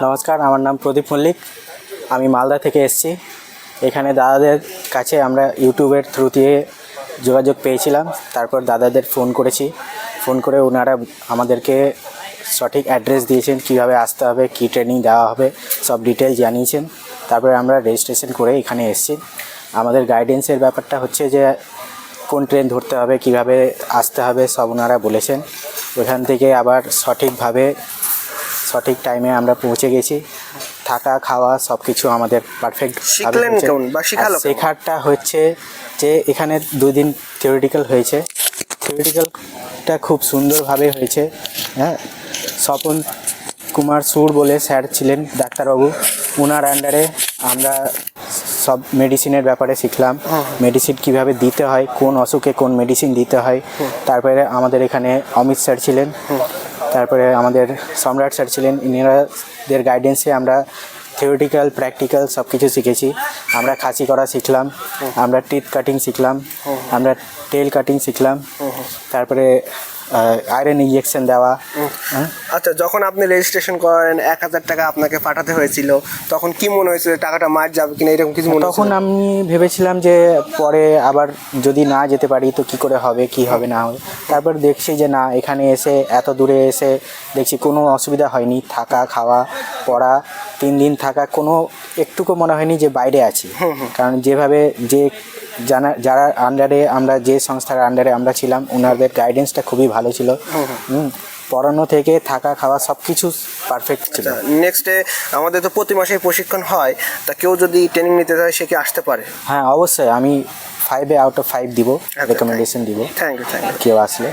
নমস্কার, আমার নাম প্রদীপ মল্লিক। আমি মালদা থেকে এসেছি। এখানে দাদাদের কাছে আমরা ইউটিউবের থ্রু দিয়ে যোগাযোগ পেয়েছিলাম। তারপর দাদাদের ফোন করেছি। ফোন করে ওনারা আমাদেরকে সঠিক অ্যাড্রেস দিয়েছেন, কীভাবে আসতে হবে, কী ট্রেনিং দেওয়া হবে, সব ডিটেলস জানিয়েছেন। তারপরে আমরা রেজিস্ট্রেশন করে এখানে এসেছি। আমাদের গাইডেন্সের ব্যাপারটা হচ্ছে যে কোন ট্রেন ধরতে হবে, কীভাবে আসতে হবে, সব ওনারা বলেছেন। ওখান থেকে আবার সঠিক টাইমে আমরা পৌঁছে গেছি। থাকা খাওয়া সব কিছু আমাদের পারফেক্ট। শেখাটা হচ্ছে যে এখানে 2 দিন থিওরিটিক্যাল হয়েছে। থিওরিটিক্যালটা খুব সুন্দরভাবে হয়েছে। হ্যাঁ, স্বপন কুমার সুর বলে স্যার ছিলেন, ডাক্তারবাবু। ওনার আন্ডারে আমরা সব মেডিসিনের ব্যাপারে শিখলাম। মেডিসিন কিভাবে দিতে হয়, কোন অসুখে কোন মেডিসিন দিতে হয়। তারপরে আমাদের এখানে অমিত স্যার ছিলেন, তারপরে আমাদের সম্রাট স্যার ছিলেন। ইনারাদের গাইডেন্সে আমরা থিওরিটিক্যাল প্র্যাকটিক্যাল সব কিছু শিখেছি। আমরা খাসি করা শিখলাম, আমরা টিথ কাটিং শিখলাম, আমরা টেল কাটিং শিখলাম, তারপরে আয়রন ইঞ্জেকশন দেওয়া। আচ্ছা, যখন আপনি রেজিস্ট্রেশন করেন 1000 টাকা আপনাকে পাঠাতে হয়েছিল, তখন কি মনে হয়েছিল টাকাটা মার যাবে কিনা, এরকম কিছু মনে? তখন আমি ভেবেছিলাম যে পরে আবার যদি না যেতে পারি তো কি করে হবে, কি হবে না হবে। তারপর দেখছি যে না, এখানে এসে এত দূরে এসে দেখছি কোনো অসুবিধা হয়নি। থাকা খাওয়া পড়া 3 দিন থাকা কোনো একটুকু মনে হয়নি যে বাইরে আছি। কারণ যেভাবে যারা আন্ডারে, আমরা যে সংস্থার আন্ডারে আমরা ছিলাম, ওনাদের গাইডেন্সটা খুবই ভালো ছিল। পড়ানো থেকে থাকা খাওয়া সব কিছু পারফেক্ট ছিল। নেক্সটে আমাদের তো প্রতি মাসে প্রশিক্ষণ হয়, তা কেউ যদি ট্রেনিং নিতে চায় সে কি আসতে পারে? হ্যাঁ, অবশ্যই। আমি 5 out of 5 দিব, রেকমেন্ডেশন দিব থ্যাংক ইউ। কেউ আসলে।